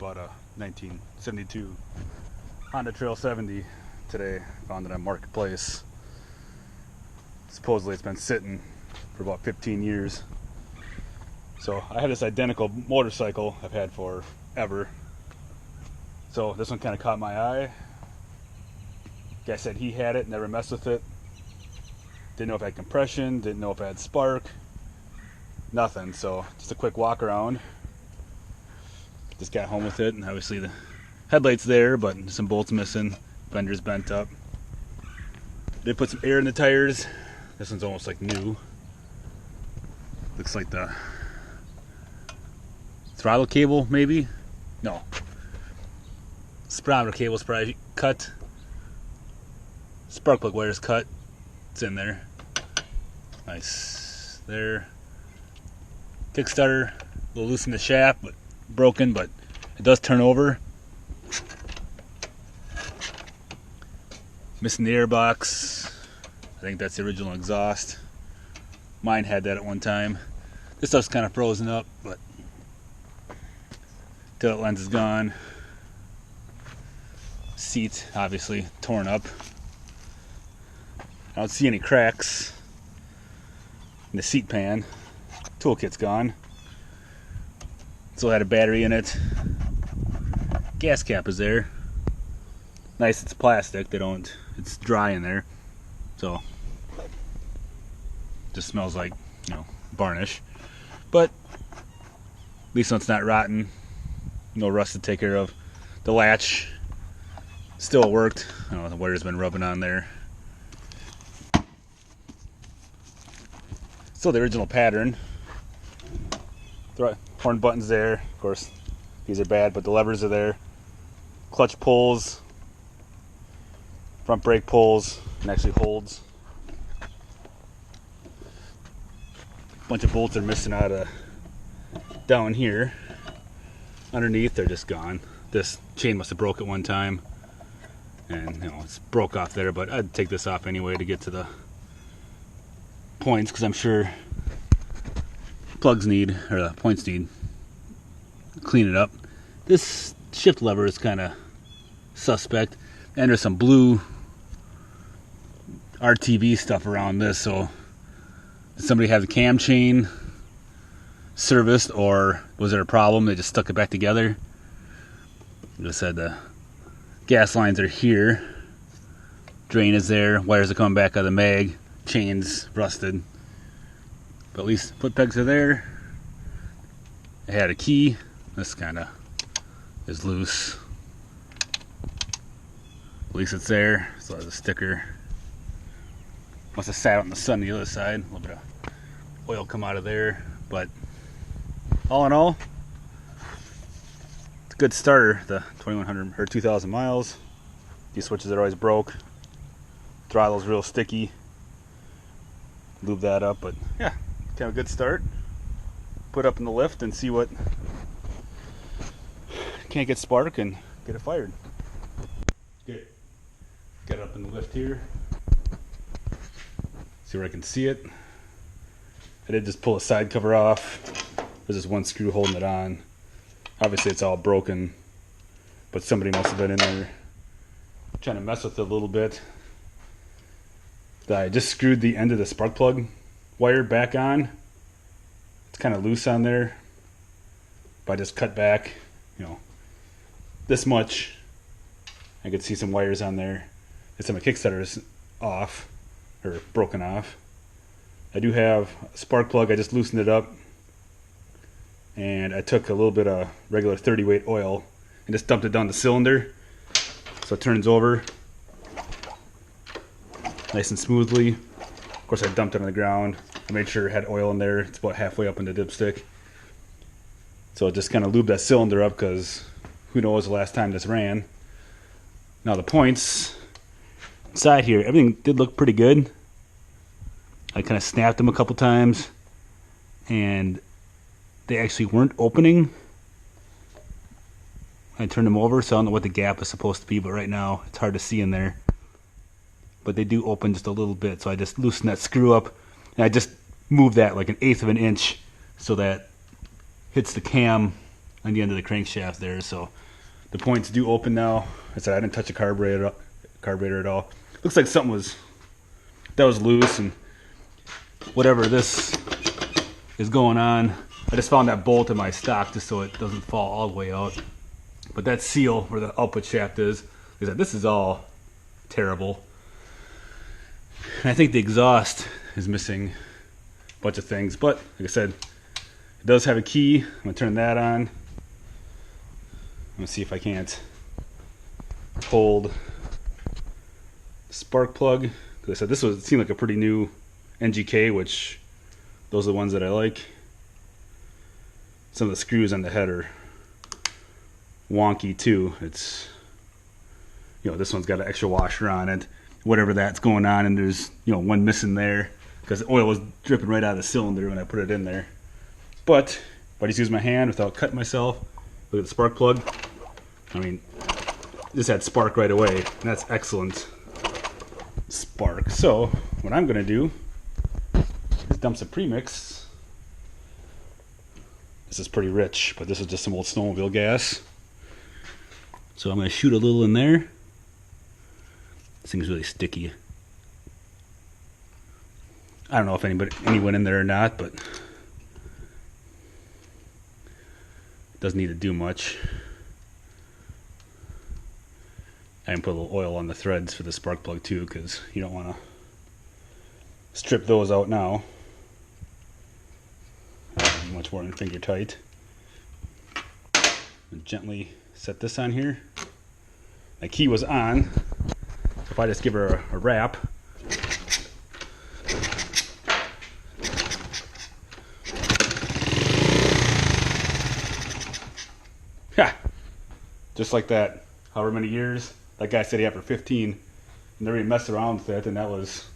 bought a 1972 Honda Trail 70 today. Found it on Marketplace. Supposedly it's been sitting for about 15 years. So I have this identical motorcycle I've had forever. So this one kind of caught my eye. Guy said he had it, never messed with it. Didn't know if it had compression, didn't know if it had spark. Nothing, so just a quick walk around. Just got home with it, and obviously the headlight's there, but some bolts missing, fender's bent up. Did put some air in the tires. This one's almost like new. Looks like the throttle cable, maybe? No. Speedometer cable's probably cut. Spark plug wire's cut. It's in there. Nice. There. Kickstarter, a little loose in the shaft, but broken, but it does turn over. Missing the air box. I think that's the original exhaust. Mine had that at one time. This stuff's kind of frozen up, but tail lens is gone. Seat obviously torn up. I don't see any cracks in the seat pan. Toolkit's gone. Still had a battery in it. Gas cap is there. Nice, it's plastic. It's dry in there. So, just smells like, varnish. But, at least it's not rotten. No rust to take care of. The latch still worked. I don't know, the wire's been rubbing on there. Still the original pattern. Horn buttons there. Of course, these are bad, but the levers are there. Clutch pulls, front brake pulls, and actually holds. Bunch of bolts are missing out of down here. Underneath, they're just gone. This chain must have broke at one time, and it's broke off there. But I'd take this off anyway to get to the points, because I'm sure points need clean it up. This shift lever is kind of suspect, and there's some blue RTV stuff around this. So did somebody have the cam chain serviced, or was there a problem? They just stuck it back together. Like I said, the gas lines are here, drain is there, wires are coming back out of the mag, chains rusted. But at least foot pegs are there. I had a key. This kind of is loose. At least it's there. So there's a sticker. Must have sat out in the sun on the other side. A little bit of oil come out of there. But all in all, it's a good starter. The 2100 or 2000 miles. These switches are always broke. Throttle's real sticky. Lube that up, but yeah. Kind of a good start. Put up in the lift and see what can't get spark and get it fired. Get it up in the lift here. See where I can see it. I did just pull a side cover off. There's just one screw holding it on. Obviously it's all broken, but somebody must have been in there trying to mess with it a little bit. I just screwed the end of the spark plug wire back on. It's kind of loose on there, but I just cut back this much. I could see some wires on there. It's my kickstarter is off, or broken off. I do have a spark plug. I just loosened it up, and I took a little bit of regular 30 weight oil and just dumped it down the cylinder so it turns over nice and smoothly. Of course, I dumped it on the ground. I made sure it had oil in there. It's about halfway up in the dipstick. So it just kind of lubed that cylinder up, because who knows the last time this ran. Now the points inside here, everything did look pretty good. I kind of snapped them a couple times, and they actually weren't opening. I turned them over, so I don't know what the gap is supposed to be, but right now it's hard to see in there. But they do open just a little bit, so I just loosened that screw up, and I just moved that like 1/8 of an inch so that hits the cam on the end of the crankshaft there. So the points do open now. I said I didn't touch the carburetor at all. Looks like something was loose, and whatever this is going on. I just found that bolt in my stock just so it doesn't fall all the way out. But that seal where the output shaft is that this is all terrible. And I think the exhaust is missing a bunch of things. But like I said, it does have a key. I'm gonna turn that on. I'm gonna see if I can't hold the spark plug. Because I said this seemed like a pretty new NGK, which those are the ones that I like. Some of the screws on the head are wonky too. It's, this one's got an extra washer on it, whatever that's going on, and there's one missing there because the oil was dripping right out of the cylinder when I put it in there. But if I just use my hand without cutting myself, look at the spark plug. I mean, this had spark right away, and that's excellent spark. So what I'm gonna do is dump some premix. This is pretty rich, but this is just some old snowmobile gas. So I'm going to shoot a little in there. This thing's really sticky. I don't know if anyone in there or not, but it doesn't need to do much. I can put a little oil on the threads for the spark plug too, because you don't want to strip those out now. Much more than finger tight. And gently set this on here. My key was on. If I just give her a wrap, yeah, just like that. However many years, that guy said he had for 15, and never even messed around with it, and that was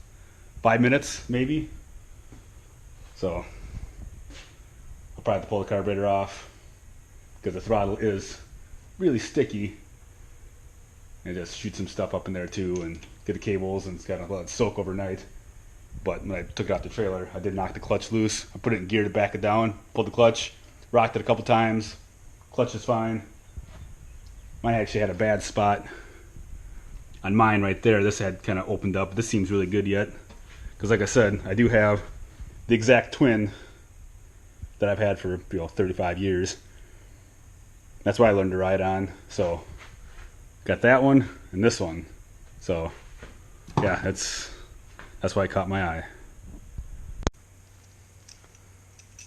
5 minutes maybe. So I'll probably have to pull the carburetor off because the throttle is really sticky, and just shoot some stuff up in there too and get the cables, and it's got to let it soak overnight. But when I took it off the trailer, I did knock the clutch loose. I put it in gear to back it down, pulled the clutch, rocked it a couple times. Clutch is fine. Mine actually had a bad spot on mine right there. This had kind of opened up. This seems really good yet, because like I said, I do have the exact twin that I've had for 35 years. That's why I learned to ride on. So got that one and this one. So yeah, that's why it caught my eye.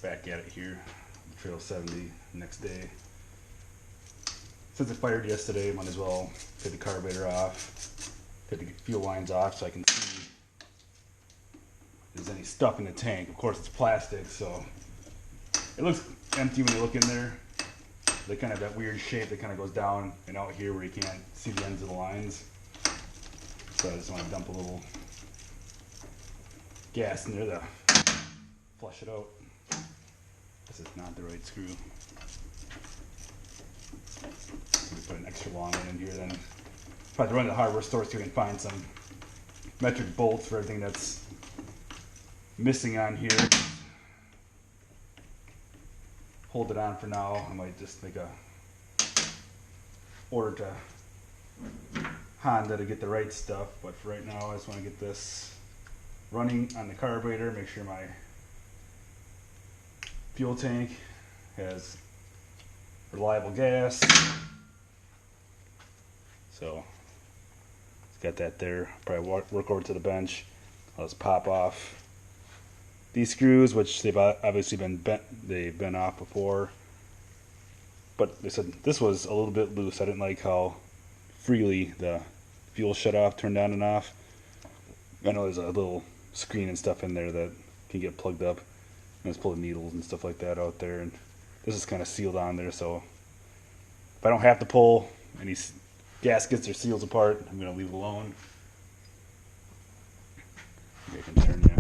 Back at it here, Trail 70 next day. Since it fired yesterday, might as well take the carburetor off, take the fuel lines off so I can see if there's any stuff in the tank. Of course it's plastic, so it looks empty when you look in there. They kind of have that weird shape that kind of goes down and out here where you can't see the ends of the lines. So I just want to dump a little gas in there to flush it out. This is not the right screw. Let me put an extra long one in here then. If I have to run to the hardware store so you can find some metric bolts for everything that's missing on here. Hold it on for now. I might just make a order to Honda to get the right stuff, but for right now I just want to get this running on the carburetor, make sure my fuel tank has reliable gas. So it's got that there. Probably work over to the bench. I'll just pop off these screws, which they've obviously been bent. They've been off before, but they said this was a little bit loose. I didn't like how freely the fuel shut off, turned on and off. I know there's a little screen and stuff in there that can get plugged up. And it's pulling needles and stuff like that out there, and this is kind of sealed on there, so if I don't have to pull any gaskets or seals apart, I'm going to leave it alone. Maybe I can turn you.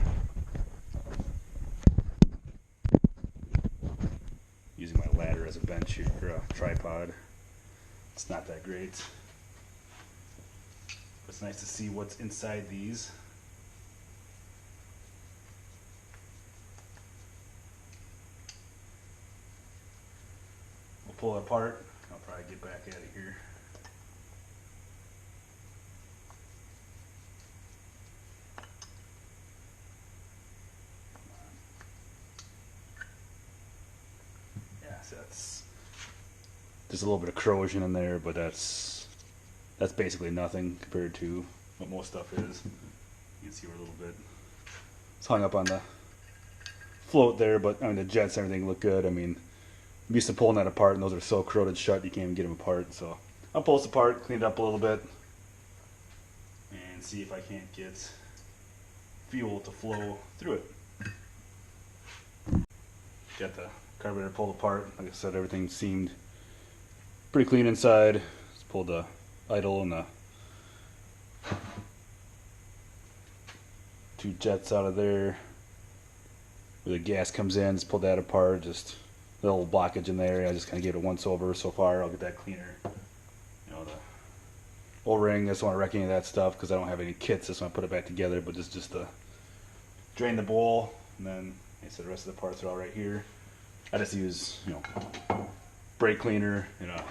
Using my ladder as a bench here, or a tripod. It's not that great. It's nice to see what's inside these. pull it apart. I'll probably get back out of here. Yeah, so that's there's a little bit of corrosion in there, but that's basically nothing compared to what most stuff is. You can see we're a little bit it's hung up on the float there, but I mean the jets and everything look good. I mean, I'm used to pulling that apart, and those are so corroded shut you can't even get them apart. So I'll pull this apart, clean it up a little bit, and see if I can't get fuel to flow through it. Got the carburetor pulled apart. Like I said, everything seemed pretty clean inside. Just pulled the idle and the two jets out of there. Where the gas comes in, just pulled that apart. Just a little blockage in there. I just kind of gave it a once over so far. I'll get that cleaner. You know, the O-ring, I just want to wreck any of that stuff because I don't have any kits. Just want to put it back together, but just to drain the bowl, and then like I said, the rest of the parts are all right here. I just use, you know, brake cleaner and a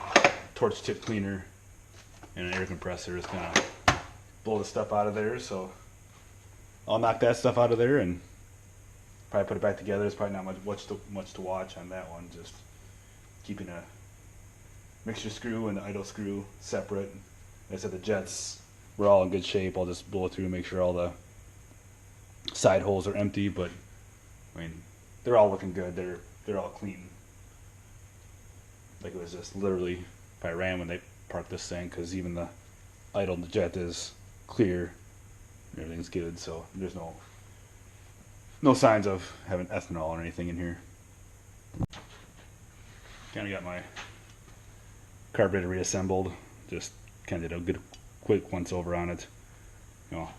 torch tip cleaner and an air compressor. Just kind of blow the stuff out of there. So I'll knock that stuff out of there and probably put it back together. There's probably not much to watch on that one. Just keeping a mixture screw and the idle screw separate. Like I said, the jets were all in good shape. I'll just blow through and make sure all the side holes are empty. But I mean, they're all looking good. They're all clean. Like it was just literally if I ran when they parked this thing, because even the idle jet is clear. Everything's good, so there's no signs of having ethanol or anything in here. Kind of got my carburetor reassembled. Just kind of did a good quick once over on it. You know,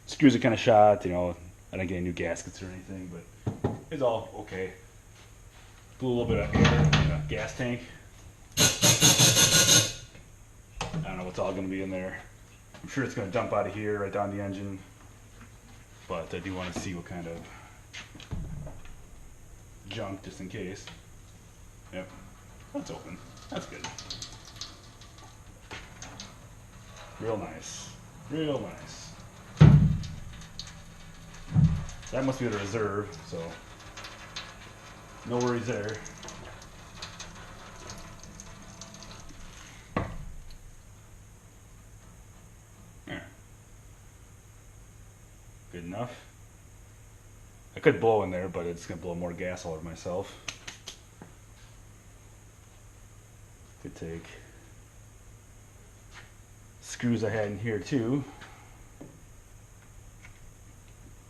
screws are kind of shot. You know, I didn't get any new gaskets or anything, but it's all okay. Blew a little bit of air in the gas tank. I don't know what's all going to be in there. I'm sure it's going to dump out of here right down the engine, but I do want to see what kind of junk, just in case. Yep, that's open. That's good. Real nice. Real nice. That must be the reserve, so no worries there. There. Good enough. I could blow in there, but it's going to blow more gas all over myself. Could take screws I had in here too.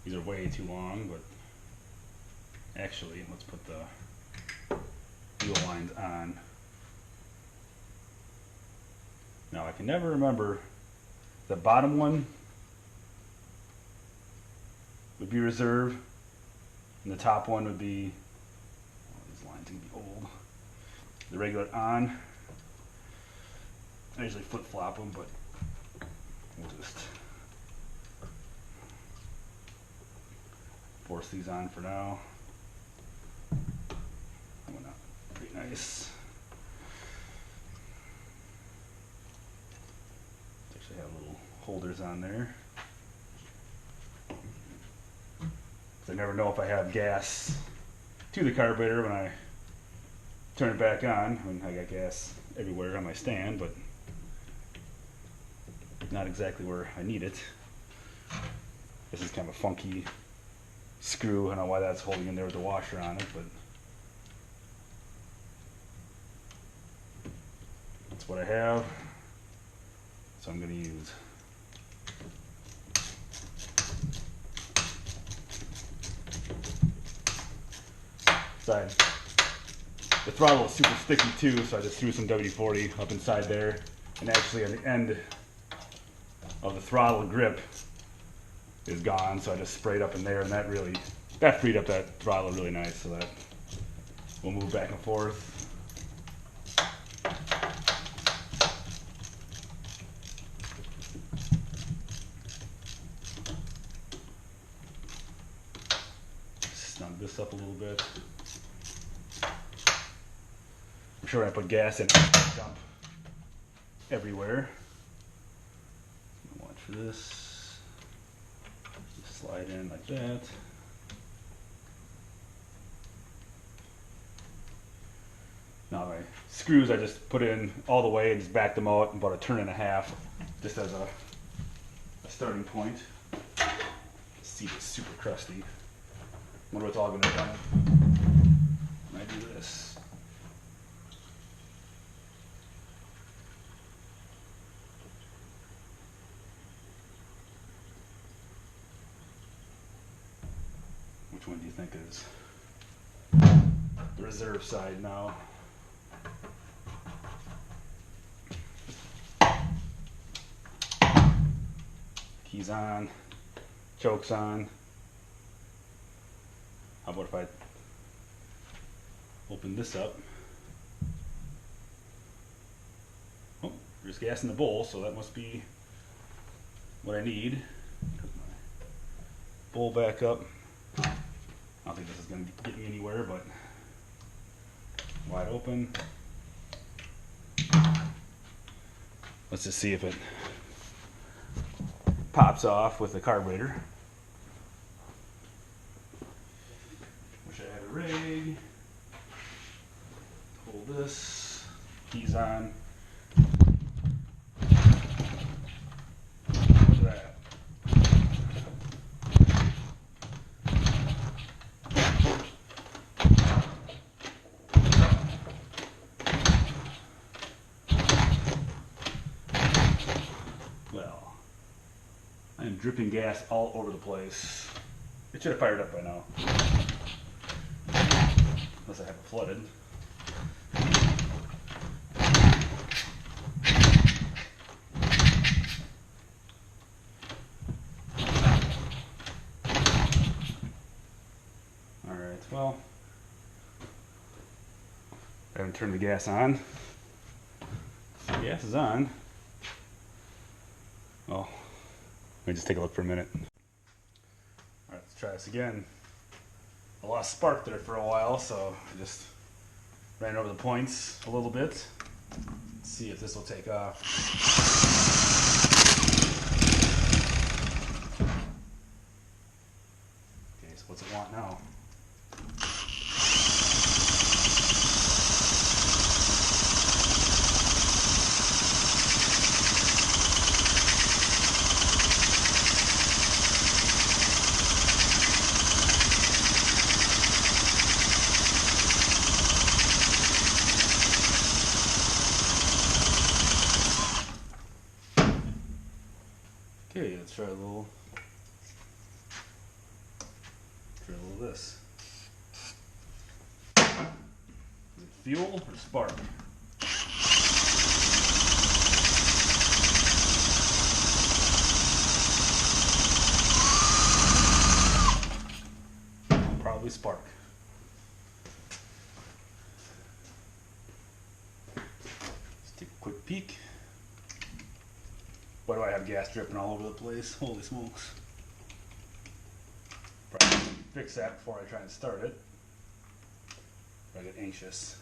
These are way too long, but actually, let's put the wheel lines on. Now I can never remember, the bottom one would be reserve, and the top one would be, oh, these lines are going to be old, the regular on. I usually flip flop them, but we'll just force these on for now. Went out pretty nice. Actually have little holders on there. I never know if I have gas to the carburetor when I turn it back on. I mean, I got gas everywhere on my stand, but not exactly where I need it. This is kind of a funky screw. I don't know why that's holding in there with the washer on it, but that's what I have. So I'm going to use side. The throttle is super sticky too, so I just threw some WD-40 up inside there, and actually on the end of the throttle grip is gone, so I just sprayed up in there, and that freed up that throttle really nice, so that we'll move back and forth. Snug this up a little bit. I'm sure when I put gas in, I dump everywhere. Watch for this. Just slide in like that. Now my screws I just put in all the way and just back them out about a turn and a half, just as a starting point. The seat is super crusty. Wonder what's all going to be done when I do this. Which one do you think is the reserve side now? Keys on, chokes on. How about if I open this up? Oh, there's gas in the bowl, so that must be what I need. Put my bowl back up. I don't think this is going to get me anywhere, but wide open. Let's just see if it pops off with the carburetor. Wish I had a rig. Hold this. Keys on. Look at that. Well, I am dripping gas all over the place. It should have fired up by now. Unless I have it flooded. Alright, well, I haven't turned the gas on. The gas is on. Well, let me just take a look for a minute. Alright, let's try this again. I lost spark there for a while, so I just ran over the points a little bit. Let's see if this will take off. Okay, so what's it want now? Okay, let's try a little of this. Is it fuel or spark? Probably spark. Let's take a quick peek. Why do I have gas dripping all over the place? Holy smokes. Probably fix that before I try and start it. I get anxious.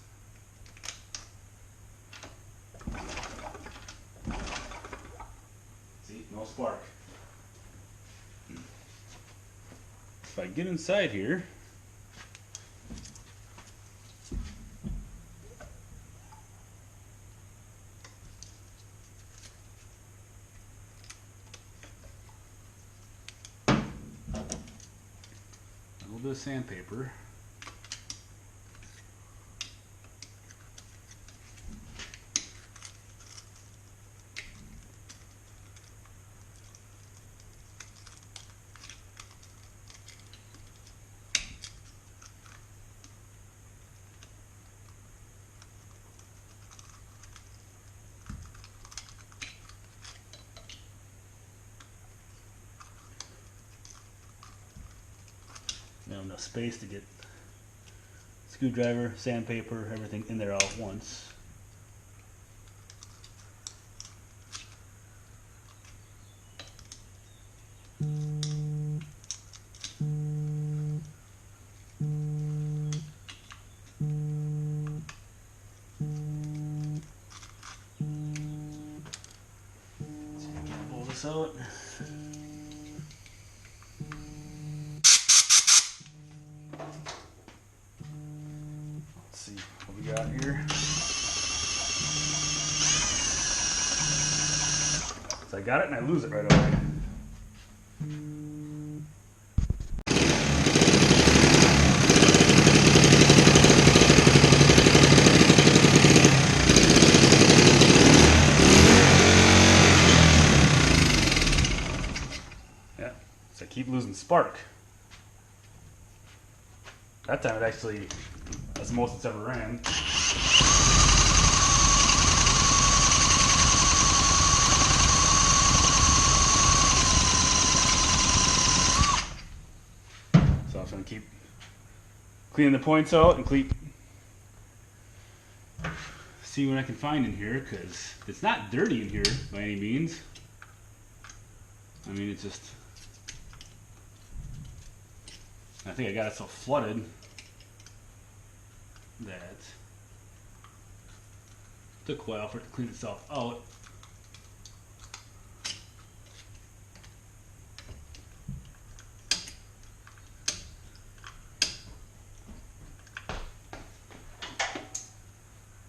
See, no spark. If I get inside here, a little bit of sandpaper. Now enough space to get screwdriver, sandpaper, everything in there all at once. this out. Let's see what we got here. So I got it and I lose it right away. Yeah, so I keep losing spark. That time it actually, that's the most it's ever ran. So I'm just going to keep cleaning the points out and see what I can find in here, because it's not dirty in here by any means. I mean, it's just, I think I got it so flooded that it took a while for it to clean itself out.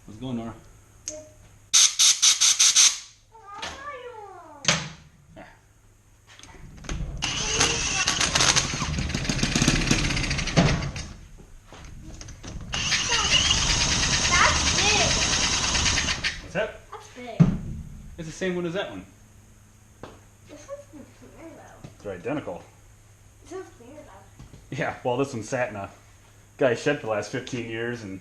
How's it going, Nora? What's that? That's big. It's the same one as that one. This one's clear though. They're identical. This one's clear though. Yeah, well, this one sat in a guy's shed for the last 15 years, and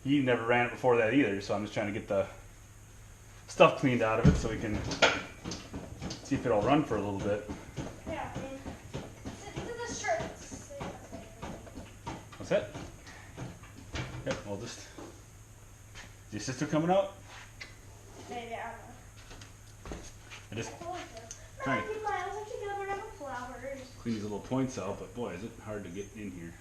he never ran it before that either, so I'm just trying to get the stuff cleaned out of it so we can see if it'll run for a little bit. Yeah, I mean, these are the shirts. What's that? Yep, we'll just... Is your sister coming out? Maybe, I don't know. I just I like this. Trying. I think mine was like together around the flowers. clean these little points out, but boy, is it hard to get in here.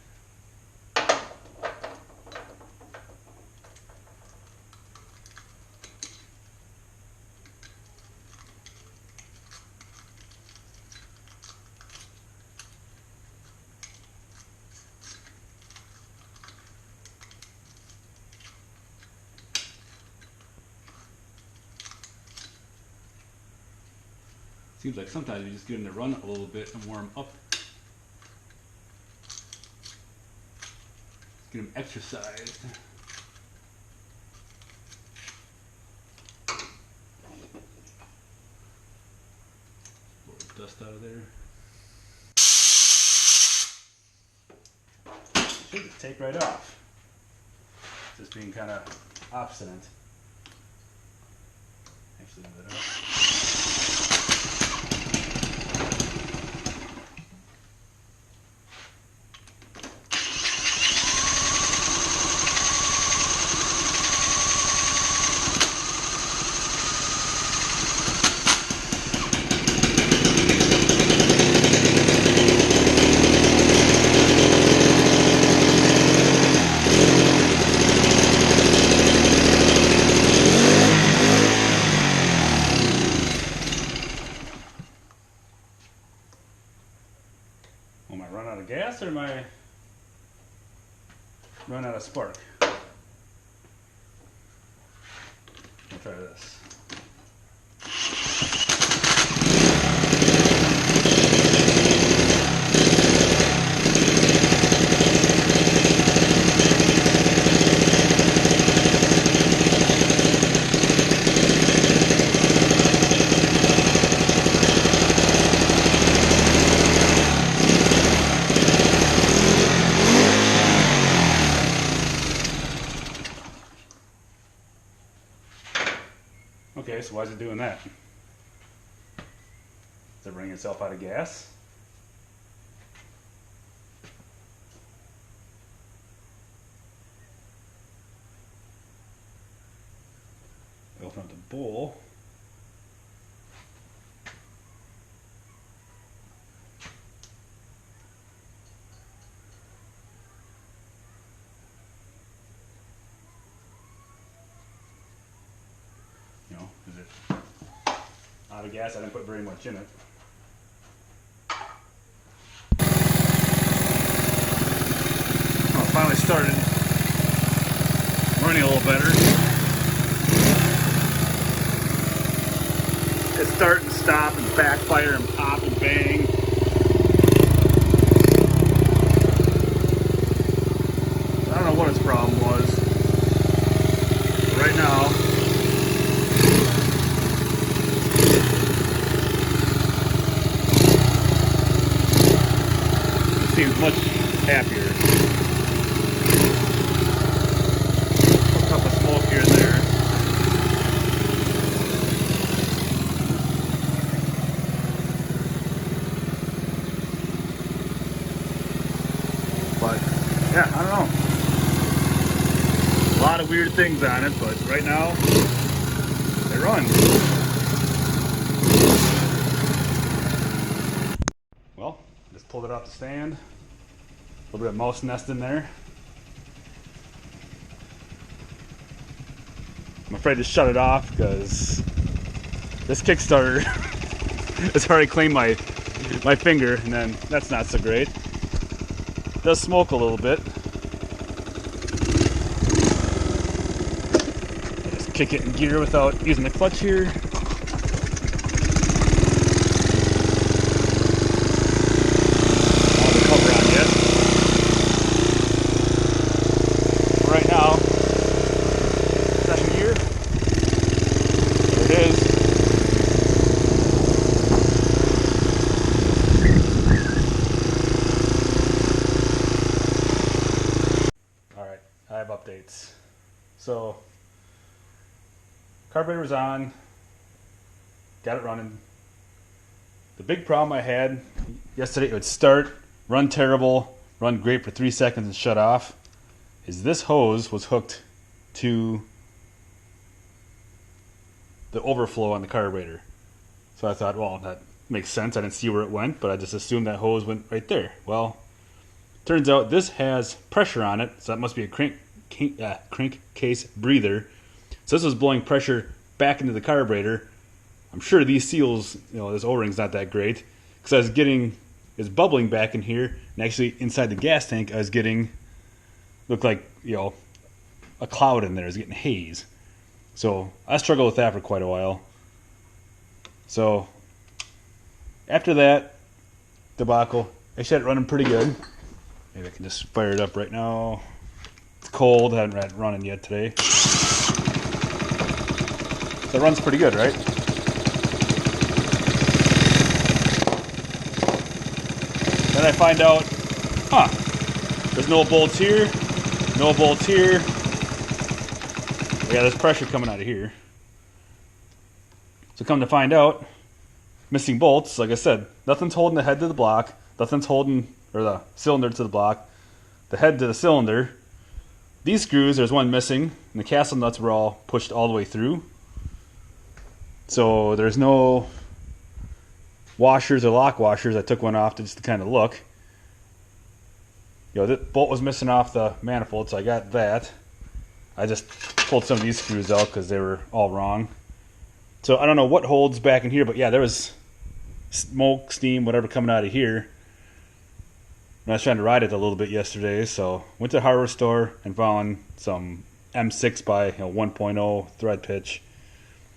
Seems like sometimes we just get them to run a little bit and warm up. Get them exercised. Blow the dust out of there. Should just take right off. Just being kind of obstinate. Actually, move that up. Am I run out of gas or am I run out of spark? I'll try this. Okay, so why is it doing that? Is it running itself out of gas? Open up the bowl. Is it Out of gas, I didn't put very much in it. Well, it finally started running a little better. It's start and stop and backfire and pop and bang. I don't know what its problem was. But right now, it seems much happier. A cup of smoke here and there. But yeah, I don't know. A lot of weird things on it, but right now they run. Well, just pulled it off the stand. A little bit of mouse nest in there. I'm afraid to shut it off because this Kickstarter has already claimed my finger, and then that's not so great. It does smoke a little bit. Just kick it in gear without using the clutch here. Not the cover on yet. Right now, second gear. There it is. Alright, I have updates. So, carburetor's on, got it running. The big problem I had yesterday, it would start, run terrible, run great for 3 seconds and shut off, is this hose was hooked to the overflow on the carburetor. So I thought, well, that makes sense. I didn't see where it went, but I just assumed that hose went right there. Well, turns out this has pressure on it, so that must be a crankcase breather. So this was blowing pressure back into the carburetor. I'm sure these seals, this O-ring's not that great, because I was getting, it's bubbling back in here, and actually inside the gas tank I was getting, looked like, a cloud in there. I was getting haze. So I struggled with that for quite a while. So after that debacle, I had it running pretty good. Maybe I can just fire it up right now. It's cold, I haven't had it running yet today. So it runs pretty good, right? Then I find out, there's no bolts here, no bolts here. Yeah, there's pressure coming out of here. So come to find out, missing bolts, like I said, nothing's holding the head to the block, nothing's holding, or the cylinder to the block, the head to the cylinder. These screws, there's one missing, and the castle nuts were all pushed all the way through. So there's no washers or lock washers. I took one off just to kind of look. The bolt was missing off the manifold, so I got that. I just pulled some of these screws out because they were all wrong. So I don't know what holds back in here, but yeah, there was smoke, steam, whatever coming out of here. And I was trying to ride it a little bit yesterday, so went to the hardware store and found some M6 by 1.0 thread pitch.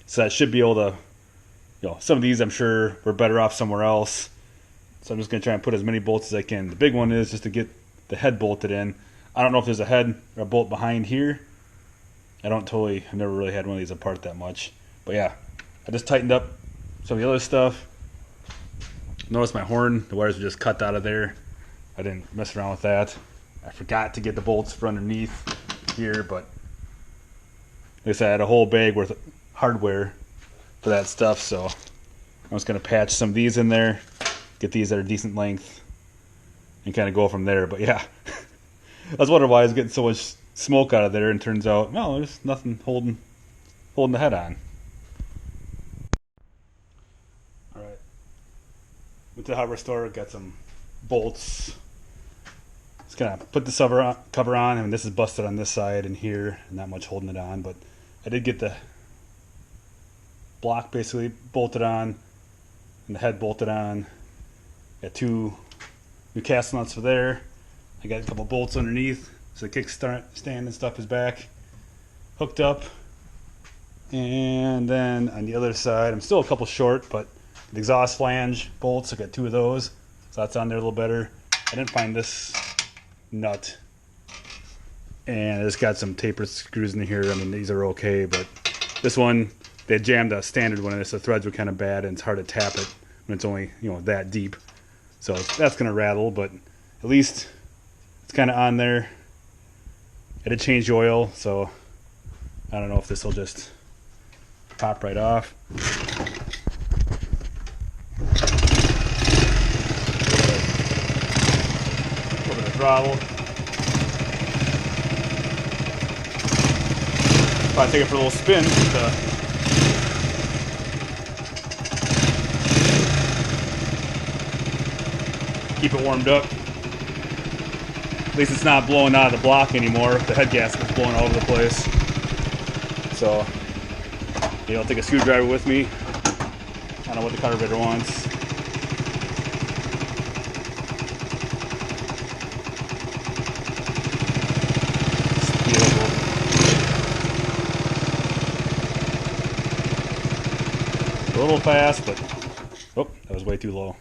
So I should be able to, some of these I'm sure were better off somewhere else. So I'm just going to try and put as many bolts as I can. The big one is just to get the head bolted in. I don't know if there's a head or a bolt behind here. I've never really had one of these apart that much. But yeah, I just tightened up some of the other stuff. Notice my horn, the wires were just cut out of there. I didn't mess around with that. I forgot to get the bolts for underneath here, but like I said, I had a whole bag worth of hardware for that stuff, so I'm just going to patch some of these in there, get these at a decent length, and kind of go from there. But yeah, I was wondering why I was getting so much smoke out of there, and turns out, no, there's nothing holding the head on. Alright, went to the hardware store, got some bolts. Just gonna put the cover on, and this is busted on this side and here, and not much holding it on, but I did get the block basically bolted on and the head bolted on. Got 2 new castle nuts for there. I got a couple bolts underneath so the kickstand and stuff is back hooked up. And then on the other side, I'm still a couple short, but the exhaust flange bolts, I got 2 of those, so that's on there a little better. I didn't find this nut, and I just got some tapered screws in here. I mean, these are okay, but this one, they jammed a standard one in this. The threads were kind of bad, and it's hard to tap it when it's only, you know, that deep. So that's gonna rattle, but at least it's kind of on there. I did change the oil, so I don't know if this will just pop right off. A little bit of throttle. Probably take it for a little spin to keep it warmed up. At least it's not blowing out of the block anymore. The head gasket's blowing all over the place. So, you know, I'll take a screwdriver with me. I don't know what the carburetor wants. A little fast, but oh, that was way too low.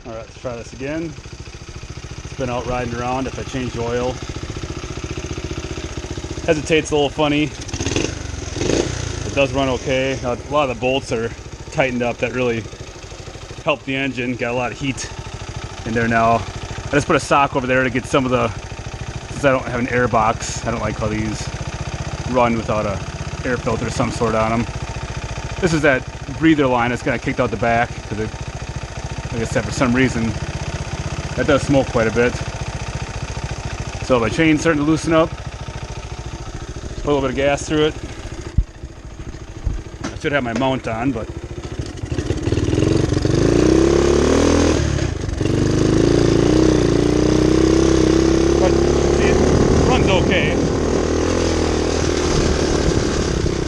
All right, let's try this again. It's been out riding around. If I change the oil, hesitates a little funny. It does run okay. Now, a lot of the bolts are tightened up. That really helped the engine. Got a lot of heat in there now. I just put a sock over there to get some of the, since I don't have an air box, I don't like how these run without a air filter of some sort on them. This is that breather line that's kind of kicked out the back because it, like I said, for some reason that does smoke quite a bit. So my chain's starting to loosen up. Put a little bit of gas through it. I should have my mount on, but see, it runs okay.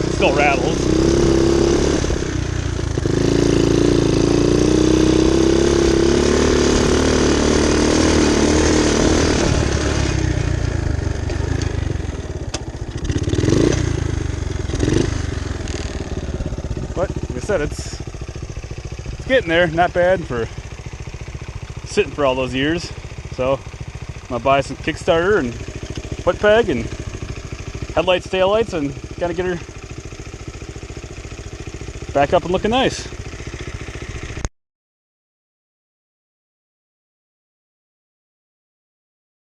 It still rattles. But like I said, it's getting there. Not bad for sitting for all those years. So I'm gonna buy some Kickstarter and foot peg and headlights, taillights, and gotta get her back up and looking nice.